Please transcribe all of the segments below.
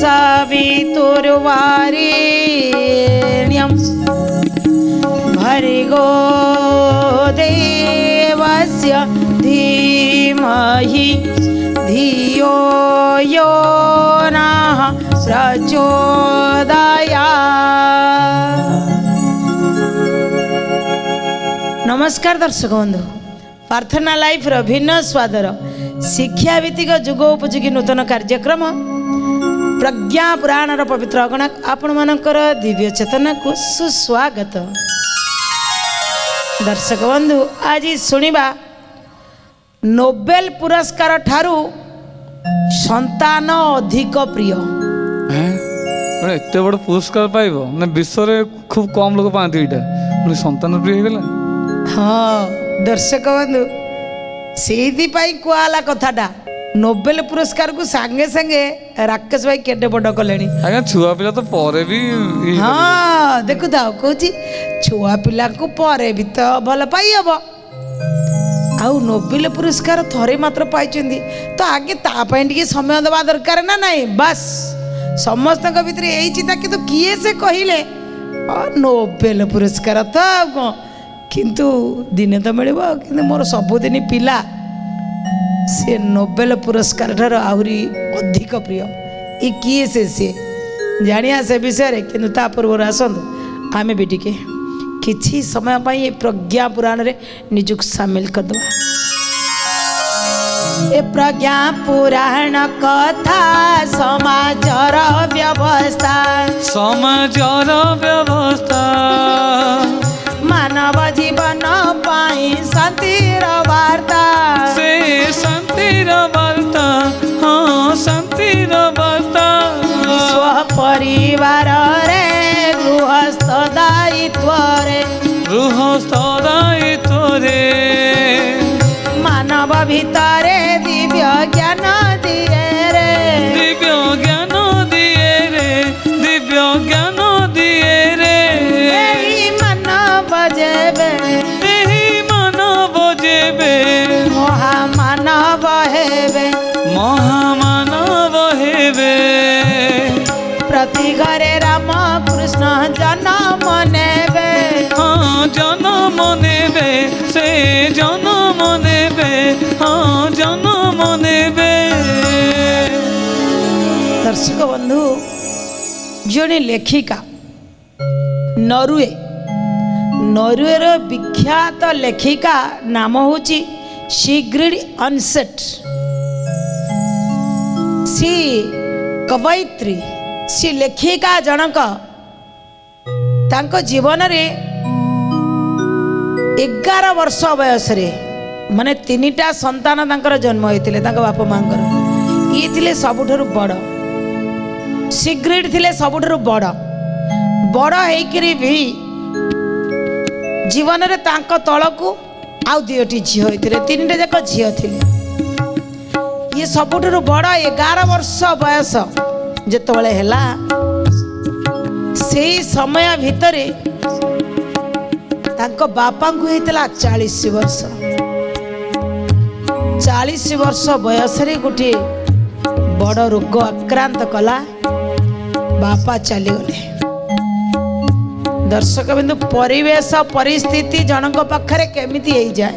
सवितुर्वरेण्यं भर्गो देवस्य धीमहि धियो यो नः प्रचोदयात्। नमस्कार दर्शक बंधु, प्रार्थना लाइफ भिन्न स्वादर शिक्षाभित्तिक जुग उपयोगी नूतन कार्यक्रम प्रज्ञा पुराणर पवित्र अगणा आपण मानकर दिव्य चेतना को सुस्वागत। दर्शक बंधु, आज शुणिबा नोबेल पुरस्कार ठारू संतान अधिक प्रिय। एत बड़ पुरस्कार पाइब ना विश्व रे खूब कम लोग पाती एटा संतान प्रिय गला। हाँ दर्शक बंधु, से कुआला कथाटा नोबेल पुरस्कार को सांगे सांगे राकेश भाई केटे बड़ कले। आज्ञा छुआ पिला तो परे भी हाँ देखु था कहूँ छुआ पिला को परे भी तो भल पाई हम आउ नोबेल पुरस्कार थरे मात्र पाई तो आगे तापाई टे समय दबा दरकार ना नहीं। बस समस्त भीतर यही चिंता कि किए से कहले नोबेल पुरस्कार तो कौन किंतु दिने तो मिल कि मोर सबुदिन पिला से नोबेल पुरस्कार ठार आहरी अधिक प्रिय। ये किए से जानिया से विषय किंतु ता पूर्व आसतु आमे भी टिके किछि समय पाई प्रज्ञा पुराण रे निजुक शामिल करदे। ए प्रज्ञा पुराण कथा समाजर व्यवस्था मानव जीवन पाई शांतिर वार्ता से शांतिर वार्ता। हाँ शांतिर वार्ता स्व परिवार रे गृहस्थ दायित्व रे मानव भीतरे दिव्य ज्ञान दिए रे महामानव हेबे प्रति घरे राम कृष्ण जन्म नेबे। हाँ जन्म नेबे से जन्म नेबे। हाँ जन्म नेबे। दर्शक बंधु, जड़े लेखिका नॉर्वे विख्यात लेखिका नाम होची सिग्रिड अनसेट। सी कवयित्री सी लेखिका जनक तांको जीवन रे 11 वर्ष बयस रे माने 3टा संतान तांकर जन्म होइतिले तांको बाप मांकर। ये थिले सबुठारु बड़ सिग्रिड थिले सबुठारु बड़ हेकरी भी जीवन रे तांको तळकू आउ 2टी झील होते 3टा जाक झील थिले। ये सबुठारु बड़ 11 वर्ष बयस जेतबेले हैला से समय भितरे तांको बापा को हेतला 40 वर्ष। 40 वर्ष बयस रे गोटे बड़ रोग आक्रांत कला, बापा चली गले। दर्शक बिंदु, परिवेश परिस्थिति जनक पाखरे केमिति हो जाए।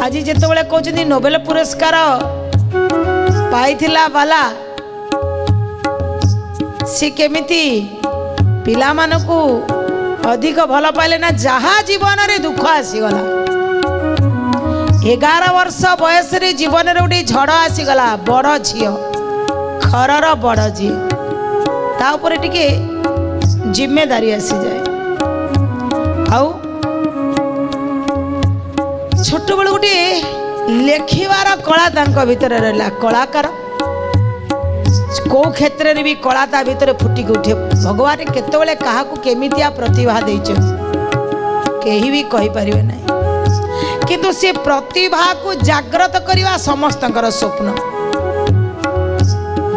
आज जितेबाला कहते नोबेल पुरस्कार पाइथिला बाला सी केमिति पिला मानकू अधिक भल पाइले ना, जहाँ जीवन रे दुख आसीगला। 11 वर्ष बयस रे जीवन रे गोटे झड़ आसीगला, बड़ झील घरर बड़ झी ता उपरे टिके जिम्मेदारी आसी जाए। आउ छोट बेलू गोटे लेखिबार कला तांको भितर रहा। कलाकार को क्षेत्र रे भी कला ता भितर फुटिक उठे। भगवान केतबेले काहाकू केमितिया प्रतिभा देइछ केही भी कहि परिबे नै, किंतु से प्रतिभा को जागृत करवा समस्तଙ୍କର स्वप्न।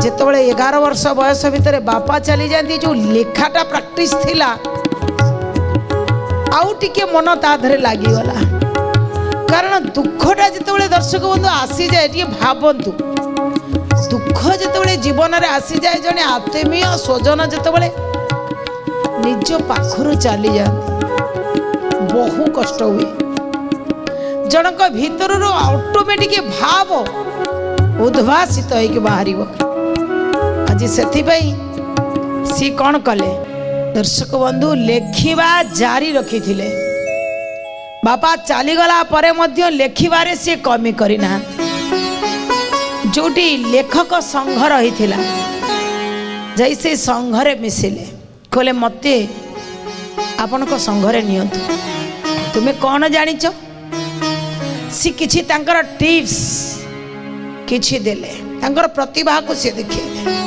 जेतबेले 11 वर्ष बयस भितर बापा चली जाती, जो लेखाटा प्रैक्टिस थिला आउ टिके मन ता धरे लागी गला। कारण दुखटा जितेबाला दर्शक बंधु आसी जाए, टे भावतु दुख जितेबाला जीवन में आसी जाए जड़े आत्मीय स्वजन जितेबाला निज पाखर चली जाती बहु कष्ट हुए जनक भीतर ऑटोमेटिक भाव उद्भासित हो बाहर आज से सी कौन कले दर्शक बंधु लेखिबा जारी रखी थिले बापा चलीगला परे मध्य लेखिबारे सी कमी करना जोटी लेखक संघ रही जैसे संघरे मिसिले खोले मते आपण को संघरे नियंतु तुम्हें कौन जानिच सी किछि तांकर टिप्स किछि देले तांकर प्रतिभा को सी देखिले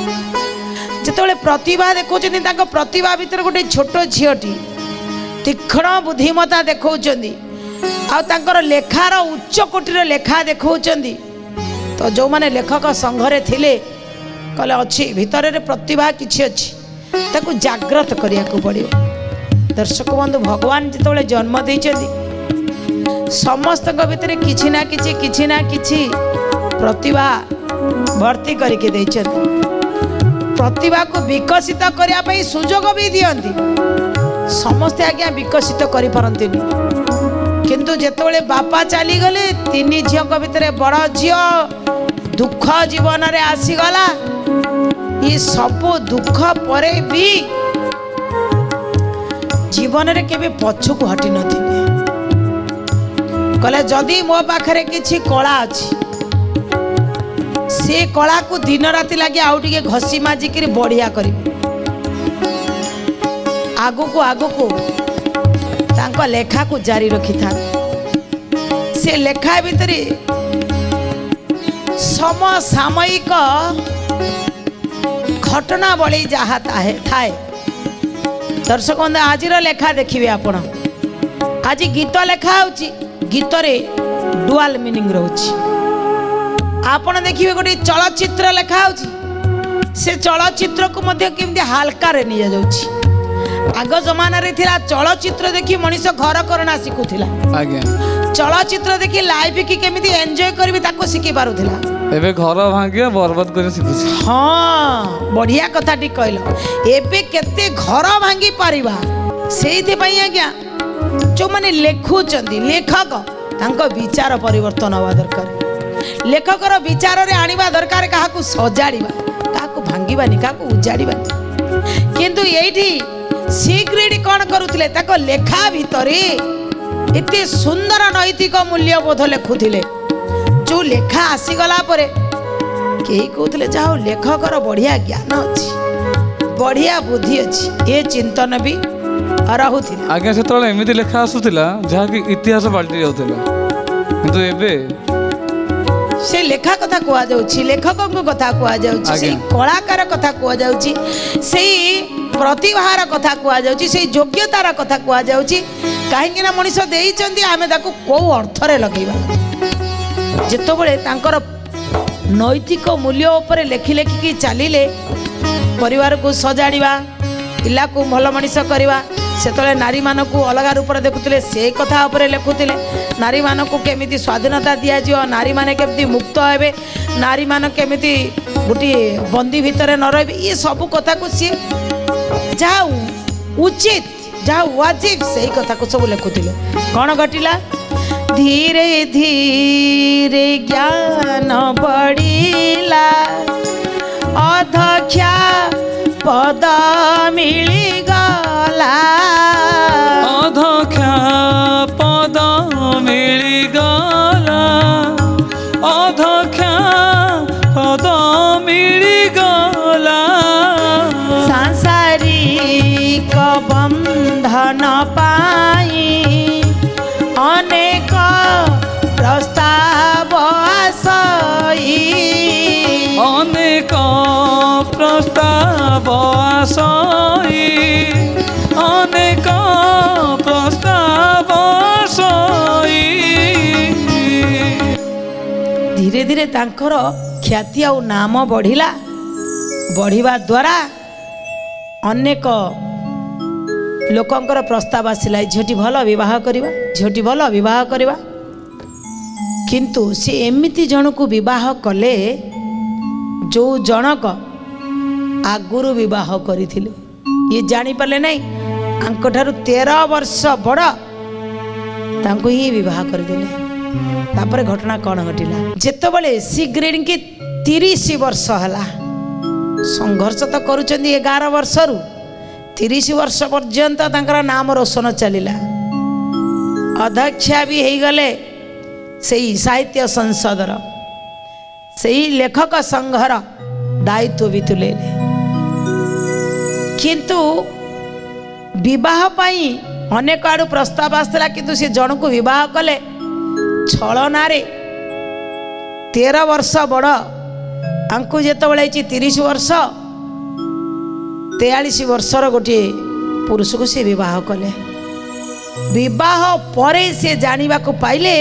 जिते प्रतिभा देखौछन्ती तांकर प्रतिभा भीतर गोटे छोट झीटी तीक्ष्ण बुद्धिमता देखौछन्ती आ तांकर लेखार उच्च कोटीर लेखा देखौछन्ती तो जो माने लेखक संघरे थिले कहले अच्छी भितर रे प्रतिभा किछि अछि ताकू जागृत करिया को पड़ियो दर्शक बंधु भगवान जिते जन्म देइछन्ती समस्त भितर किछि ना किछि प्रतिभा भर्ती करके देइछन्ती प्रतिभा को विकसित करिया पई सुजोग भी दियंती समस्ते आज्ञा विकसित करि परंतिनी किंतु जेतोले बापा चली गले तीन झील भितर बड़ झील दुख जीवन रे आसीगला ये सब दुख परे भी जीवन रे केबे पछकु हटि नथिले कहले जदि मो पाखरे किछि कला अछि से कला को दिन राति लगे आउ टिके घसी माजिक बढ़िया करिबे आगु को तांको लेखा को जारी रखी था से लेखा भितर समसामयिक घटना बड़ी जहाँ थाए दर्शक बंधु आज लेखा देखिए आपण आज गीत लेखा होची गीत रे डुआल मीनिंग रोची आपण देखिए गोटे चलचित्र लेखा होची से चलचित्र को मध्य केमती हालका रे निया जाउची आग जमाना रे थिला चलचित्र देखि मनीष घर करना शिखुथिला आज्ञा चलचित्र देखि लाइफ की केमिति एन्जॉय करबी ताको शिखि पारुथिला एबे घर भांगिया बर्बाद करे शिखुछि हाँ बढ़िया कथा टी कहलो एबे केते घर भांगी पारिबा सेइथि पई आज्ञा जो माने लेखुचंदी लेखक तांको विचार परिवर्तन हवा दरकार लेखकर विचार रे आनिबा दरकार काहाकू सजाड़िबा काहाकू भांगीबानी काहाकू उजाड़िबानी किंतु एइठी सीक्रेट कौन करुथिले ताको लेखा भितरे एते सुंदर नैतिक मूल्यबोध लेखुथिले जो लेखा आसीगला परे केही कहूथिले जाओ लेखकर बढ़िया ज्ञान अछि बढ़िया बुद्धि अछि ए चिंतन भी रहुथिले आज्ञा से एमती लेखा आसुथिला जहा कि इतिहास पलटि जाउथिला किंतु एबे से लेखा कथा कुआ जाउछि लेखक कथा कुआ जाउछि से कलाकार कथा कुआ जाउछि से प्रतिभार कथा कुआ जाउछि से योग्यतार कथा कुआ जाउछि काहेकि ना मनीष देइचंती आमे ताको को अर्थ रे लगेबा जेतबेले तांकर नैतिक मूल्य उपरे लेखि लेखिकी चलिले परिवार को सजाड़िबा पिला को भल मनीष करवा सेतले नारी मान को अलग रूप देखुले से कथा उपरे लेखुले नारी मान को केमिति स्वाधीनता दिया जियो नारी माने केमिति मुक्त हेबे नारी मान केमिति गोटे बंदी भितर न रहे ये सब कथा को सी जहाँ उचित जहाँ वाजिब से कथा को सब लेखुले कौन घटिला धीरे धीरे ज्ञान बढ़िला अध्यक्षा पद मिलिगला अध्यक्षा पद मिलिगला अध्यक्षा पद मिलिगला सांसारिक बंधन पाई अनेक प्रस्ताव आसई अनेक प्रस्ताव आसई अनेक प्रस्ताव आसई धीरे धीरे तांकर ख्याति आ नाम बढ़िला बढ़िबा द्वारा अनेक लोकंकर प्रस्ताव आसिला झीटी भल विवाह करवा झीटी भल विवाह करवा किंतु से एमिति जन को विवाह कले जो जनक आगुरु विवाह करथिले ये जानी पाले नहीं आंकठारु 13 वर्ष बड़ तांको ही विवाह करथिले। तापर घटना कौन घटिला जेतबले सी ग्रेड की 30 वर्ष हला संघर्ष तो करूचंदी 11 वर्ष रु 30 वर्ष पर्यंत तांकर नाम रोशन चलिला। अध्यक्षा भी हो गले से साहित्य संसदर से लेखक संघर दायित्व भी तुले किंतु विवाह पाई अनेक आड़ू प्रस्ताव आसला किंतु से जन को विवाह कले छलना 13 वर्ष बड़ आंकु जेतबले 30 वर्ष 43 वर्षर गोटे पुरुष को से विवाह कले। विवाह परे से जानिबा को पाइले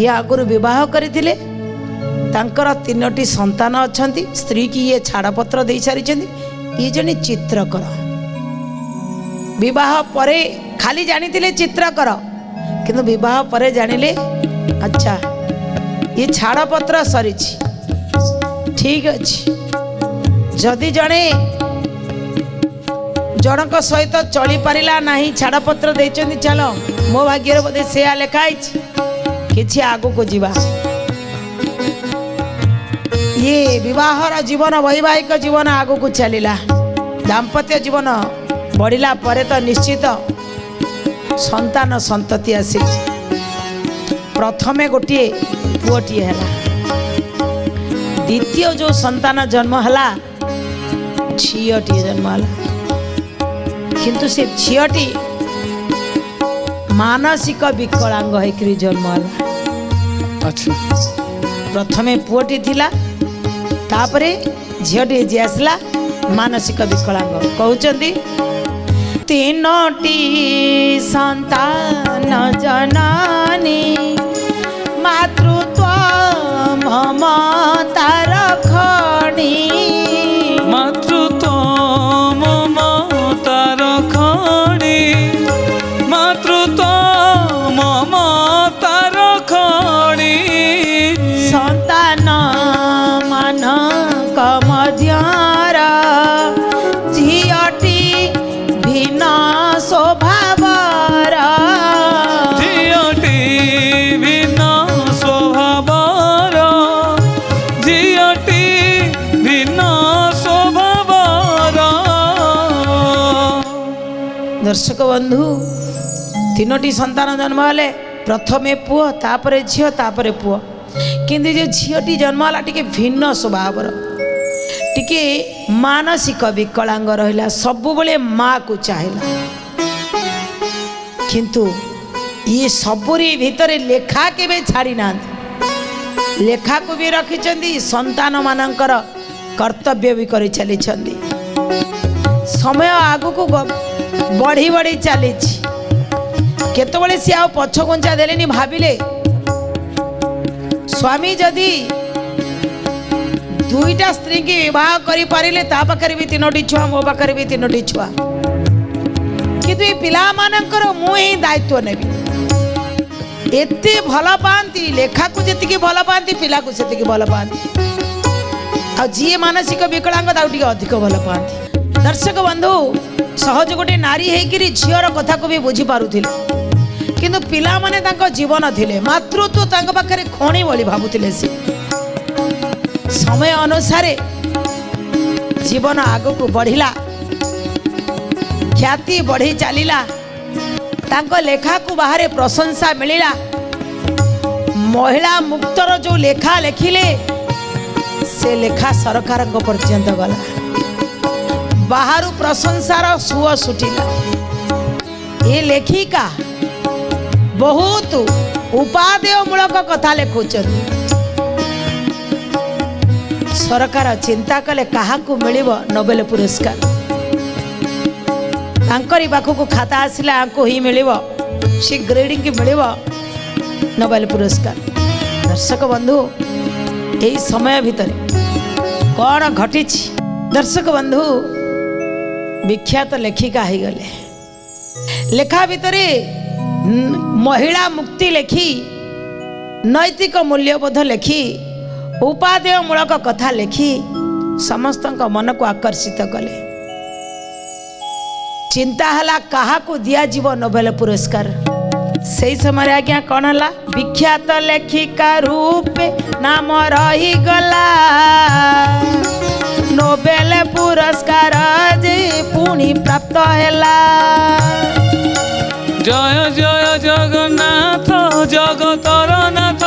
ये आगुरु विवाह करथिले तांकर 3टी संतान अछंती स्त्री की ये छाड़पत्र दे सारी ये जने चित्रकर विवाह परे खाली जानिथिले चित्रकर किंतु विवाह परे जानिले अच्छा ये छाड़पत्र सरी ठीक अच्छी जदि जड़े जनक सहित चली पारिला नहीं छाड़पत्र देचंदी चलो मो भाग्य बोधे से लिखाई कि आगु को जीवा ये विवाहर जीवन वैवाहिक जीवन आगु को चलिला दाम्पत्य जीवन बढ़िला परे तो निश्चित संतान संतति आसी प्रथमे गोटे पुओटी है द्वितीय जो संतान जन्म हला झीटी जन्म हला किंतु से झीटी मानसिक विकलांग होकर जन्म हला। अच्छा प्रथमे पुओटी थिला तापरे झीटी जी आसला मानसिक विकलांग कहउचंदी 3टी संतान जननी मातृत्व ममतार खणी मातृत्व ममतार खणी मातृत्व ममतार खणी संतान मानक मध्यर झीटी भिन्न स्वभावर झीटी भिन्न स्वभावर झीटी भिन्न स्वभावर। दर्शक बंधु 3टी संतान जन्म हेले प्रथमे पुओ तापरे झील तापरे पुओ किंतु जो झीटी जन्म है टिके भिन्न स्वभावर टिके मानसिक विकलांग रहिला सबु बेले माँ को चाहिला किंतु ये सबुरी भितरे लेखा केबे छाड़ी ना लेखा को भी रखिचंदी संतान मानकर कर्तव्य भी करि चली छंदी। समय आगु को बढ़ी बढ़ी चली केतबेले सी आ पछ गुंचा देलेनी भाबिले स्वामी जदि 2टा स्त्री की विवाह करि पारिले ता पाखरे भी 3टी छुआ मो पाखरे भी 3टी छुआ किंतु ये पिला मानकर मु ही दायित्व नेबी एते भल पाती लेखा को जेतिकी भल पाती पिला को सेतिकी भल पाती आ जी मानसिक विकलांग ताऊ टिके अधिक भल पाती। दर्शक बंधु सहज गोटे नारी हेकिरी झीर कथा को भी बुझी पारुथिले किंतु पिला माने तांको जीवन थिले मातृत्व तांको पाखरे खणी बोली भाबुथिले से समय अनुसार जीवन आगो को बढ़िला ख्याति बढ़ी चलिला तांको लेखा को बाहर प्रशंसा मिलिला महिला मुक्तर जो लेखा लेखिले से लेखा सरकार पर्यंत गला बाहर प्रशंसार सुओ सुटिला ये लेखिका बहुत उपादेयमूलक कथा लिखुचंदी सरकार चिंता कले काहाकू मिलिबो नोबेल पुरस्कार तांकरी पाखकू खाता आसिला आंको ही मिलिबो सी ग्रेडिंग की मिलिबो नोबेल पुरस्कार। दर्शक बंधु यही समय भितर कौन घटी दर्शक बंधु विख्यात लेखिका हो गले लेखा भितरे महिला मुक्ति लेखी नैतिक मूल्यबोध लेखी उपादेय मूलक कथा लिखि समस्त मन को आकर्षित कले। चिंता हला कहा को दिया जीव नोबेल पुरस्कार। से समय आज्ञा कौन है विख्यात लेखिका रूपे नाम रही गला नोबेल पुरस्कार जे पुणी प्राप्त हैला। जय जय जगन्नाथ जगतर नाथ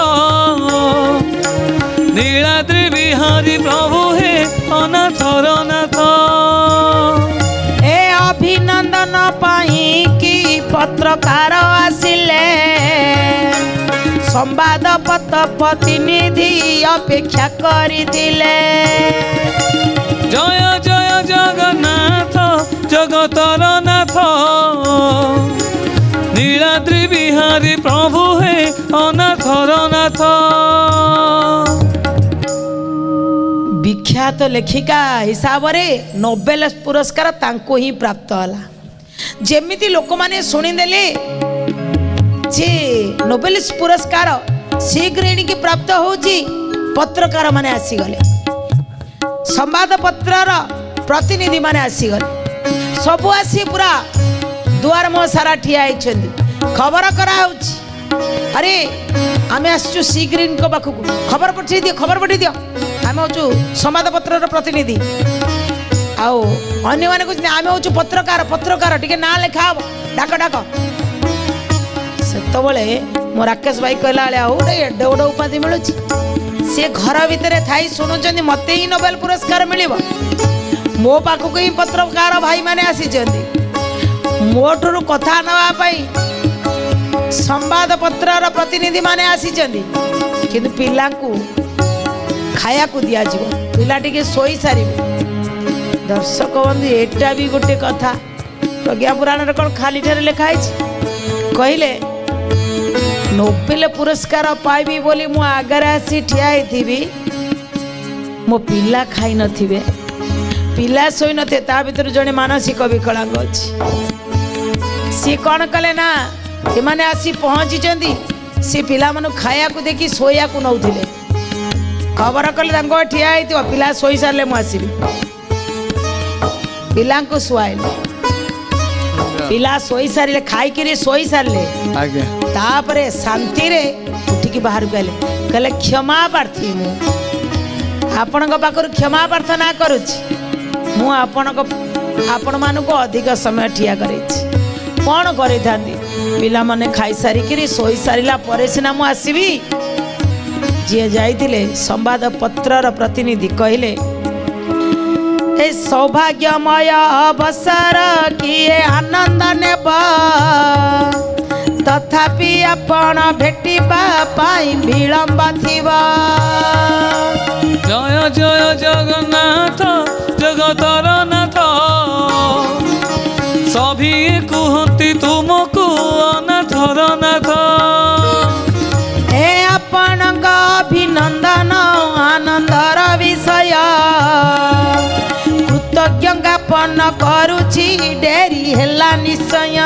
नीलाद्रि बिहारी प्रभु हे अनाथर नाथ। ए अभिनंदन पाई कि पत्रकार आसिले संवाद पत्र प्रतिनिधि अपेक्षा करिथिले। जय जय जगन्नाथ जगतर नाथ नीलाद्रि बिहारी प्रभु हे अनाथर नाथ। विख्यात लेखिका हिसाब रे नोबेल पुरस्कार तांको ही प्राप्त होला। जेमिति लोक माने सुनिदेले जे नोबेल पुरस्कार शीघ्र की प्राप्त होची पत्रकार माने आसीगले संवाद पत्रर प्रतिनिधि माने आसीगले सबु आसी पूरा दुआर मो सारा ठिया आइछन्ती खबर करा होची। अरे आमे आसचु शीघ्र को पाखु खबर पठै दियो खबर पठै दियो आमे होचु संवाद पत्रर प्रतिनिधि आओ अन्य माने कुछ आमे होचु पत्रकार पत्रकार टिके ना लेखा हबो डाक डाक। सेतबळे मो राकेश भाई कहला आले आउ एडे बड़ उपाधि मिलुची से घर भितर थाई सुनुचंदी मते ही नोबेल पुरस्कार मिलिबो। मो पाखु ही पत्रकार भाई माने आसी चंदी मोठरू कथा नवा पाई संवाद पत्रर प्रतिनिधि माने आसी चंदी किंतु पिला को खाया को दिया जीव पिला टिके सोई सारिबे। दर्शक बंधु एटा भी गोटे कथा प्रज्ञा पुराण रे कोन खाली ठेर लिखा है कहले नोबेल पुरस्कार पाइबी बोली मु आगरे आसी ठिया थी मो पिला खाई नथिबे पिला सोई नथे ता भीतर जने मानसिक विकलांग अछि। सी कौन कले ना एमाने आसी पहुंची चंदी सी पिला मनु खाया को देखी सोया को नउथिले खबर कले तांको ठिया हेतिबो पिला सोई सारले मु आसीबी पिला को सुआइले पिला सोई सारिले खाई के सोई सारले आज्ञा तापरे शांति रे उठिकी बाहर गले कहले क्षमा प्रार्थी मु आपण पाखर क्षमा प्रार्थना करुछि मु आपण मानक अधिक समय ठिया करेछि कौन करे थांदी पिला माने खाई सारी किरी सोई सारिला परे सिना मु आसीबी। जे जाइतिले संवाद पत्रर प्रतिनिधि कहले ए सौभाग्यमय अवसर किए आनंद नेब तथापि आपण भेटिबा पाई विलंब थिबा। जय जय जगन्नाथ जगतर नाथ सभी कुहती तुमको अनाथर नाथ। ए आपणक अभिनंदन आनंदर विषय कृतज्ञ ज्ञापन करुछि डेरी हेला निश्चय।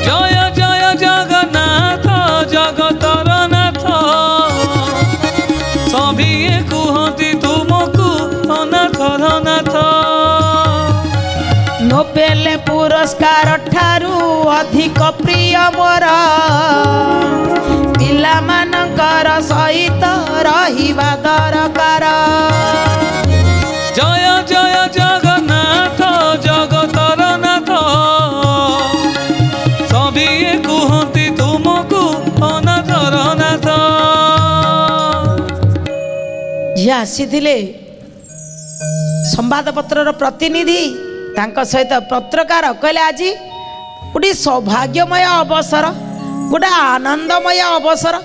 जय जय जगन्नाथ जगतर नाथ सभी कुहती तुमको अनाथर नाथ। नोबेल पुरस्कार ठारू अधिक प्रिय मोर पिला मानकर सहित रहिबा दरकार। जय जय जगन्नाथ जगतर नाथ सभी कुहती तुमको अनाथर नाथ। जी आसीथिले संवाद पत्रर प्रतिनिधि तांको सहित पत्रकार कहले आज गोटे सौभाग्यमय अवसर गोटे आनंदमय अवसर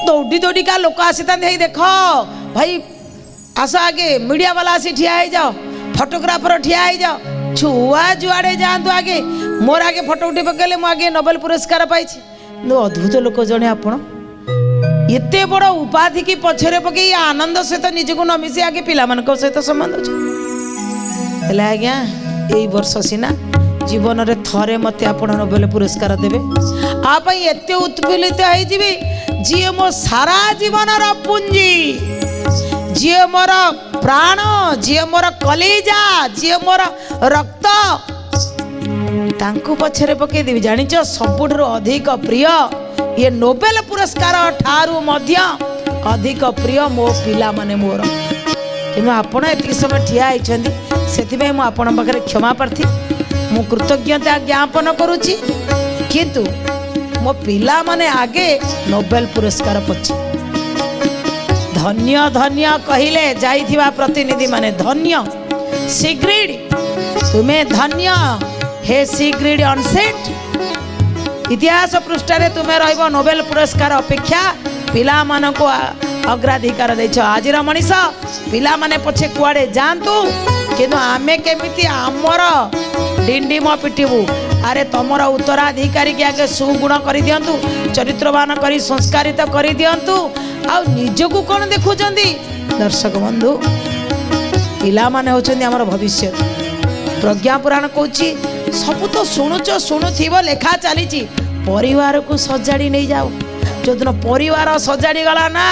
दौड़ी दौड़ी का लोक आसी देख भाई आस आगे मीडिया वाला आसी ठिया हो जाओ फोटोग्राफर ठिया हो जाओ छुआ जुआड़े जातु आगे मोर आगे फोटो उठे पकड़े मुझे आगे नोबेल पुरस्कार पाई अद्भुत लोक जड़े आपण एत बड़ उपाधि की पछरे पकई आनंद सहित निजको न मिसी आगे पिला सहित संबंध अच्छे आज्ञा यही वर्ष सीना जीवन में थरे मत आप नोबेल पुरस्कार देवे आप एत उत्फुल्लित हो ଯିଏ ମୋ ସାରା ଜୀବନର ପୁଞ୍ଜି, ଯିଏ ମୋର ପ୍ରାଣ, ଯିଏ ମୋର କଲିଜା, ଯିଏ ମୋର ରକ୍ତ, ତାଙ୍କୁ ପଛରେ ପକେଇଦେବି। ଜାଣିଛ ସବୁଠାରୁ ଅଧିକ ପ୍ରିୟ ଇଏ ନୋବେଲ ପୁରସ୍କାର ଠାରୁ ମଧ୍ୟ ଅଧିକ ପ୍ରିୟ ମୋ ପିଲାମାନେ ମୋର। କିନ୍ତୁ ଆପଣ ଏତିକି ସମୟ ଠିଆ ହେଇଛନ୍ତି, ସେଥିପାଇଁ ମୁଁ ଆପଣଙ୍କ ପାଖରେ କ୍ଷମା ପ୍ରାର୍ଥୀ, ମୁଁ କୃତଜ୍ଞତା ଜ୍ଞାପନ କରୁଛି। କିନ୍ତୁ ମୋ ପିଲାମାନେ ଆଗେ ନୋବେଲ ପୁରସ୍କାର ପଛେ। ଧନ୍ୟ ଧନ୍ୟ କହିଲେ ଯାଇଥିବା ପ୍ରତିନିଧି ମାନେ ଧନ୍ୟ। ସିଗ୍ରିଡ ତୁମେ ଧନ୍ୟ, हे सिग्रिड अनसेट। इतिहास पृष्ठारे तुम्हें रहिब नोबेल पुरस्कार अपेक्षा पिला मानको अग्राधिकार देछ। आजिर मनीष पिला माने पछे कुआडे जानतु, किंतु आमे केमिति आमर डिंडिम पिटिबु। अरे तमर उत्तराधिकारी के आगे सुगुण कर दियंतु, चरित्रवान करी संस्कारित कर दियंतु। आ निजको कोन देखुचंदी? दर्शक बंधु, पिला माने होचंदी हमर भविष्य। प्रज्ञा पुराण कहूची सब तो शुणुच शुणुथिब लेखा चली परिवार को सजाड़ी नहीं जाओ। जो दिन परिवार सजाड़ी गला ना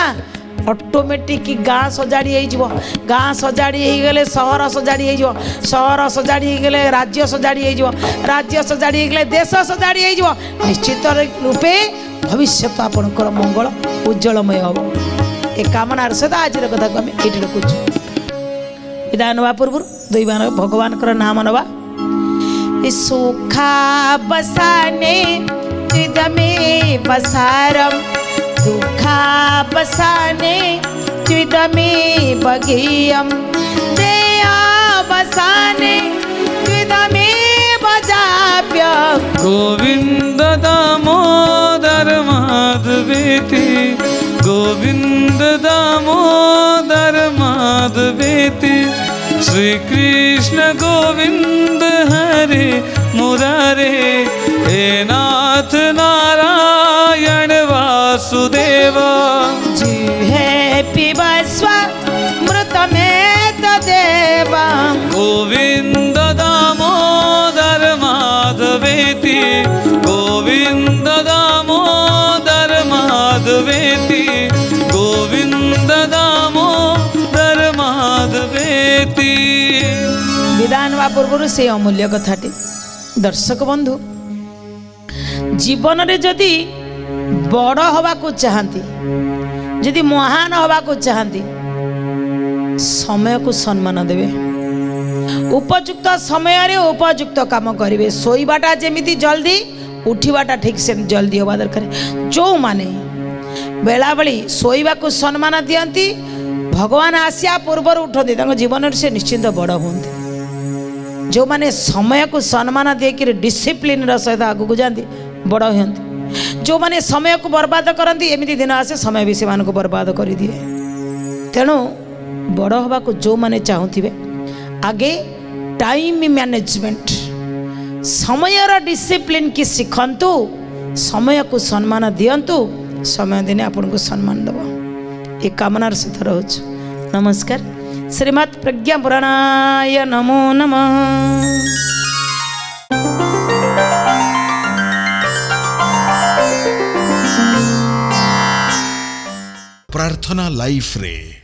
ऑटोमेटिक गाँ सजाड़ी हो, गाँ सजाड़ी हो गले सहर सजाड़ी हो, सहर सजाड़ी हो गले राज्य सजाड़ी हो, राज्य सजाड़ी हो गले देश सजाड़ी हो। निश्चित रूपे भविष्य आपणकर मंगल उज्जवलमय हम। ए कामनार सहित आज कथा को आम ये रखुचु। विदाय नवा पूर्व दुई बार भगवान नाम नवा। सुखा बसाने त्रिदमे बसारम, दुखा बसाने त्रिदमे बगीयम, दया बसाने त्रिदमे बजाप्य। गोविंद दामोदर माधवेति, गोविंद दामोदर माधवेति, श्री कृष्ण गोविंद हरे मुरारे, हे नाथ नारायण वासुदेव। जिह्वे पिबस्व मृतमेतदेव, गोविंद दामोदर माधवेति, गोविंद दामोदर माधवेति, गोविंद दामोदर माधवेति। विधान वा पूर्व से अमूल्य कथाटी। दर्शक बंधु, जीवन रे जदि बड़ हवा को चाहती, जदि महान हवा को चाहती, समय को सम्मान देवे, उपयुक्त समय रे उपयुक्त काम करेंगे। शोइबाटा जेमिति जल्दी, उठिबाटा ठीक से जल्दी हवा दरकार। जो माने बेला बेली शोइबा को सम्मान दियंती, भगवान आसिया पूर्व उठती, जीवन से निश्चिंत बड़ होती। जो माने समय को सम्मान देकर डिसिप्लिन सहित आगू जाती बड़ होती। जो माने समय को बर्बाद करती, एमती दिन आसे समय भी से बर्बाद कर दिए। तेणु बड़ हवा को जो माने चाहूथिबे आगे टाइम मैनेजमेंट, समयर डिसिप्लिन की शिखंतु, समय को सम्मान दियंतु, समय दिने आपन को सम्मान दब। ये कामनार सहित रोच। नमस्कार। श्रीमद् प्रज्ञा पुराणाय नमो नमः। प्रार्थना लाइफ रे